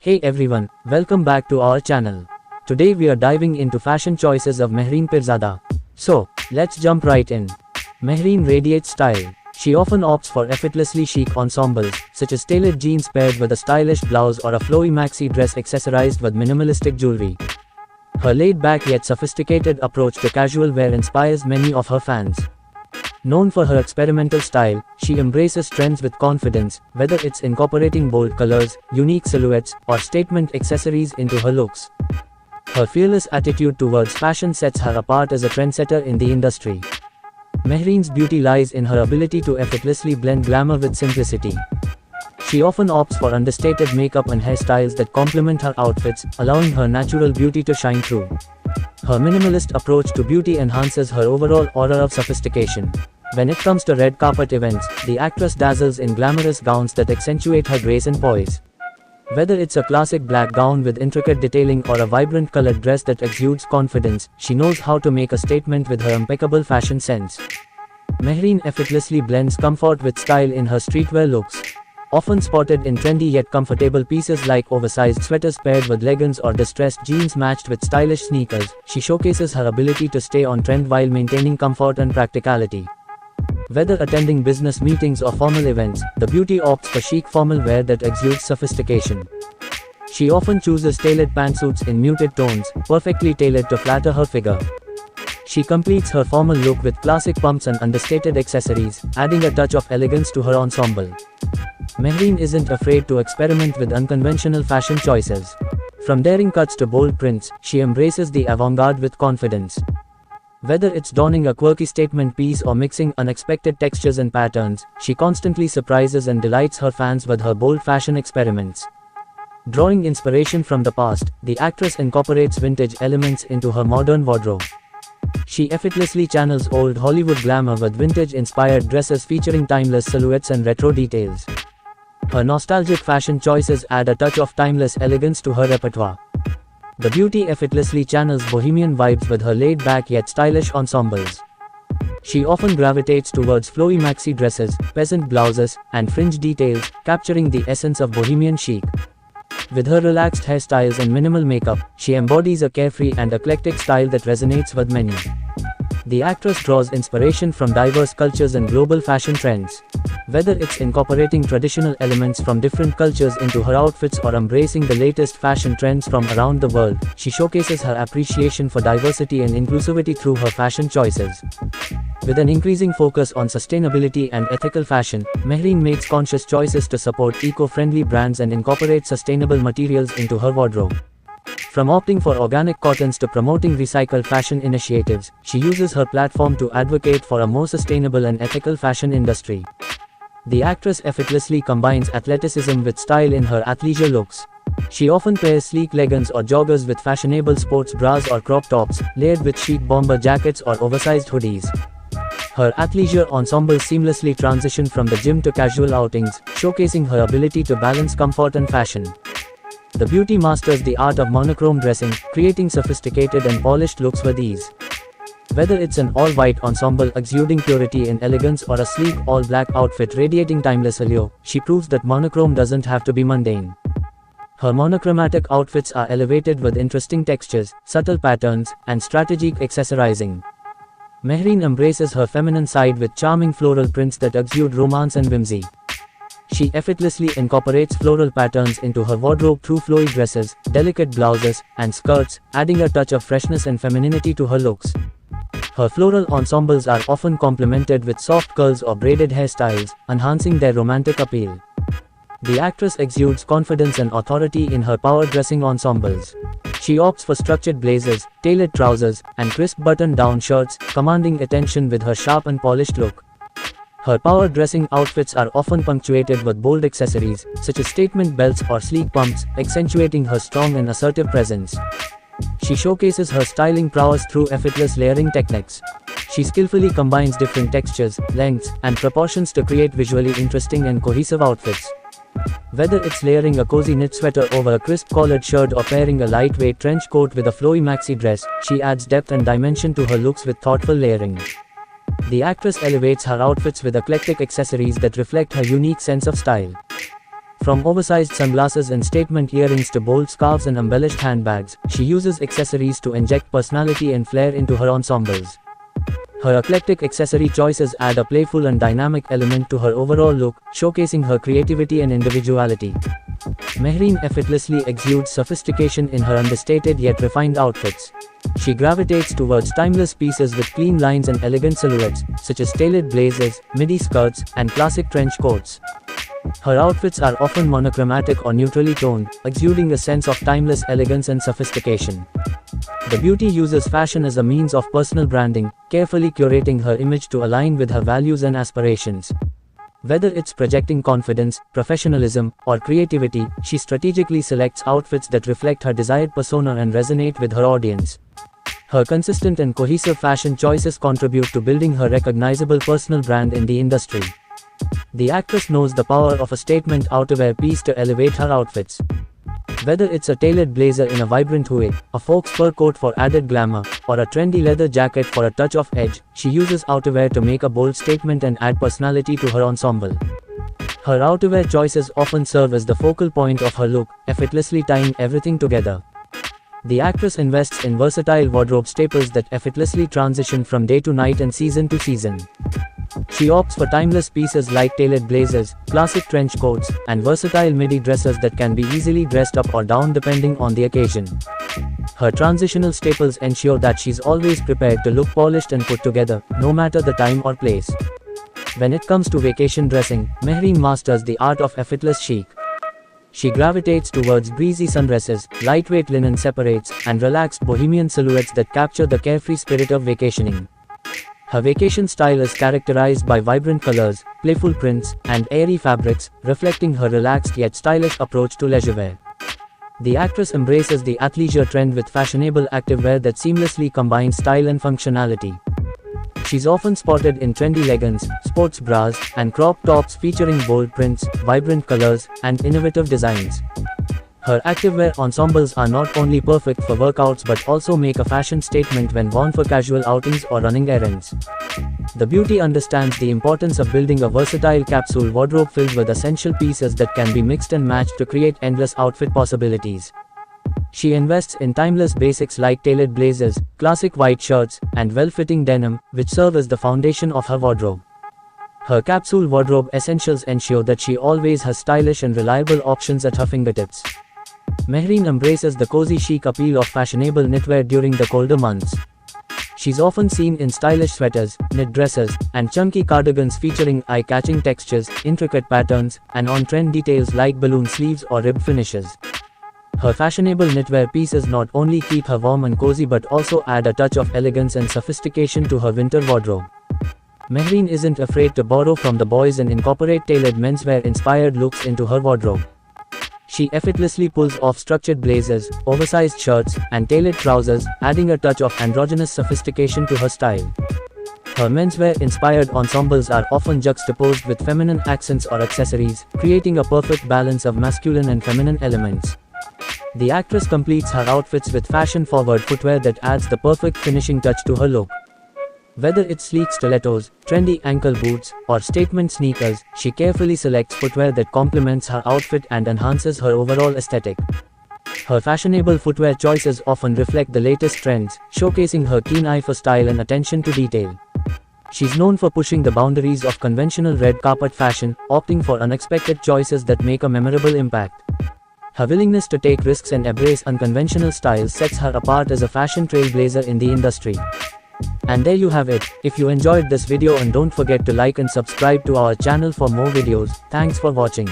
Hey everyone, welcome back to our channel. Today we are diving into fashion choices of Mehreen Pirzada. So, let's jump right in. Mehreen radiates style. She often opts for effortlessly chic ensembles, such as tailored jeans paired with a stylish blouse or a flowy maxi dress accessorized with minimalistic jewelry. Her laid-back yet sophisticated approach to casual wear inspires many of her fans. Known for her experimental style, she embraces trends with confidence, whether it's incorporating bold colors, unique silhouettes, or statement accessories into her looks. Her fearless attitude towards fashion sets her apart as a trendsetter in the industry. Mehreen's beauty lies in her ability to effortlessly blend glamour with simplicity. She often opts for understated makeup and hairstyles that complement her outfits, allowing her natural beauty to shine through. Her minimalist approach to beauty enhances her overall aura of sophistication. When it comes to red carpet events, the actress dazzles in glamorous gowns that accentuate her grace and poise. Whether it's a classic black gown with intricate detailing or a vibrant colored dress that exudes confidence, she knows how to make a statement with her impeccable fashion sense. Mehreen effortlessly blends comfort with style in her streetwear looks. Often spotted in trendy yet comfortable pieces like oversized sweaters paired with leggings or distressed jeans matched with stylish sneakers, she showcases her ability to stay on trend while maintaining comfort and practicality. Whether attending business meetings or formal events, the beauty opts for chic formal wear that exudes sophistication. She often chooses tailored pantsuits in muted tones, perfectly tailored to flatter her figure. She completes her formal look with classic pumps and understated accessories, adding a touch of elegance to her ensemble. Mehreen isn't afraid to experiment with unconventional fashion choices. From daring cuts to bold prints, she embraces the avant-garde with confidence. Whether it's donning a quirky statement piece or mixing unexpected textures and patterns, she constantly surprises and delights her fans with her bold fashion experiments. Drawing inspiration from the past, the actress incorporates vintage elements into her modern wardrobe. She effortlessly channels old Hollywood glamour with vintage-inspired dresses featuring timeless silhouettes and retro details. Her nostalgic fashion choices add a touch of timeless elegance to her repertoire. The beauty effortlessly channels bohemian vibes with her laid-back yet stylish ensembles. She often gravitates towards flowy maxi dresses, peasant blouses, and fringe details, capturing the essence of bohemian chic. With her relaxed hairstyles and minimal makeup, she embodies a carefree and eclectic style that resonates with many. The actress draws inspiration from diverse cultures and global fashion trends. Whether it's incorporating traditional elements from different cultures into her outfits or embracing the latest fashion trends from around the world, she showcases her appreciation for diversity and inclusivity through her fashion choices. With an increasing focus on sustainability and ethical fashion, Mehreen makes conscious choices to support eco-friendly brands and incorporate sustainable materials into her wardrobe. From opting for organic cottons to promoting recycled fashion initiatives, she uses her platform to advocate for a more sustainable and ethical fashion industry. The actress effortlessly combines athleticism with style in her athleisure looks. She often pairs sleek leggings or joggers with fashionable sports bras or crop tops, layered with chic bomber jackets or oversized hoodies. Her athleisure ensembles seamlessly transition from the gym to casual outings, showcasing her ability to balance comfort and fashion. The beauty masters the art of monochrome dressing, creating sophisticated and polished looks with ease. Whether it's an all-white ensemble exuding purity and elegance or a sleek all-black outfit radiating timeless allure, she proves that monochrome doesn't have to be mundane. Her monochromatic outfits are elevated with interesting textures, subtle patterns, and strategic accessorizing. Mehreen embraces her feminine side with charming floral prints that exude romance and whimsy. She effortlessly incorporates floral patterns into her wardrobe through flowy dresses, delicate blouses, and skirts, adding a touch of freshness and femininity to her looks. Her floral ensembles are often complemented with soft curls or braided hairstyles, enhancing their romantic appeal. The actress exudes confidence and authority in her power dressing ensembles. She opts for structured blazers, tailored trousers, and crisp button-down shirts, commanding attention with her sharp and polished look. Her power dressing outfits are often punctuated with bold accessories, such as statement belts or sleek pumps, accentuating her strong and assertive presence. She showcases her styling prowess through effortless layering techniques. She skillfully combines different textures, lengths, and proportions to create visually interesting and cohesive outfits. Whether it's layering a cozy knit sweater over a crisp collared shirt or pairing a lightweight trench coat with a flowy maxi dress, she adds depth and dimension to her looks with thoughtful layering. The actress elevates her outfits with eclectic accessories that reflect her unique sense of style. From oversized sunglasses and statement earrings to bold scarves and embellished handbags, she uses accessories to inject personality and flair into her ensembles. Her eclectic accessory choices add a playful and dynamic element to her overall look, showcasing her creativity and individuality. Mehreen effortlessly exudes sophistication in her understated yet refined outfits. She gravitates towards timeless pieces with clean lines and elegant silhouettes, such as tailored blazers, midi skirts, and classic trench coats. Her outfits are often monochromatic or neutrally toned, exuding a sense of timeless elegance and sophistication. The beauty uses fashion as a means of personal branding, carefully curating her image to align with her values and aspirations. Whether it's projecting confidence, professionalism, or creativity, she strategically selects outfits that reflect her desired persona and resonate with her audience. Her consistent and cohesive fashion choices contribute to building her recognizable personal brand in the industry. The actress knows the power of a statement outerwear piece to elevate her outfits. Whether it's a tailored blazer in a vibrant hue, a folks fur coat for added glamour, or a trendy leather jacket for a touch of edge, she uses outerwear to make a bold statement and add personality to her ensemble. Her outerwear choices often serve as the focal point of her look, effortlessly tying everything together. The actress invests in versatile wardrobe staples that effortlessly transition from day to night and season to season. She opts for timeless pieces like tailored blazers, classic trench coats, and versatile midi dresses that can be easily dressed up or down depending on the occasion. Her transitional staples ensure that she's always prepared to look polished and put together, no matter the time or place. When it comes to vacation dressing, Mehreen masters the art of effortless chic. She gravitates towards breezy sundresses, lightweight linen separates, and relaxed bohemian silhouettes that capture the carefree spirit of vacationing. Her vacation style is characterized by vibrant colors, playful prints, and airy fabrics, reflecting her relaxed yet stylish approach to leisurewear. The actress embraces the athleisure trend with fashionable activewear that seamlessly combines style and functionality. She's often spotted in trendy leggings, sports bras, and crop tops featuring bold prints, vibrant colors, and innovative designs. Her activewear ensembles are not only perfect for workouts but also make a fashion statement when worn for casual outings or running errands. The beauty understands the importance of building a versatile capsule wardrobe filled with essential pieces that can be mixed and matched to create endless outfit possibilities. She invests in timeless basics like tailored blazers, classic white shirts, and well-fitting denim, which serve as the foundation of her wardrobe. Her capsule wardrobe essentials ensure that she always has stylish and reliable options at her fingertips. Mehreen embraces the cozy chic appeal of fashionable knitwear during the colder months. She's often seen in stylish sweaters, knit dresses, and chunky cardigans featuring eye-catching textures, intricate patterns, and on-trend details like balloon sleeves or ribbed finishes. Her fashionable knitwear pieces not only keep her warm and cozy but also add a touch of elegance and sophistication to her winter wardrobe. Mehreen isn't afraid to borrow from the boys and incorporate tailored menswear-inspired looks into her wardrobe. She effortlessly pulls off structured blazers, oversized shirts, and tailored trousers, adding a touch of androgynous sophistication to her style. Her menswear-inspired ensembles are often juxtaposed with feminine accents or accessories, creating a perfect balance of masculine and feminine elements. The actress completes her outfits with fashion-forward footwear that adds the perfect finishing touch to her look. Whether it's sleek stilettos, trendy ankle boots, or statement sneakers, she carefully selects footwear that complements her outfit and enhances her overall aesthetic. Her fashionable footwear choices often reflect the latest trends, showcasing her keen eye for style and attention to detail. She's known for pushing the boundaries of conventional red carpet fashion, opting for unexpected choices that make a memorable impact. Her willingness to take risks and embrace unconventional styles sets her apart as a fashion trailblazer in the industry. And there you have it. If you enjoyed this video, and don't forget to like and subscribe to our channel for more videos. Thanks for watching.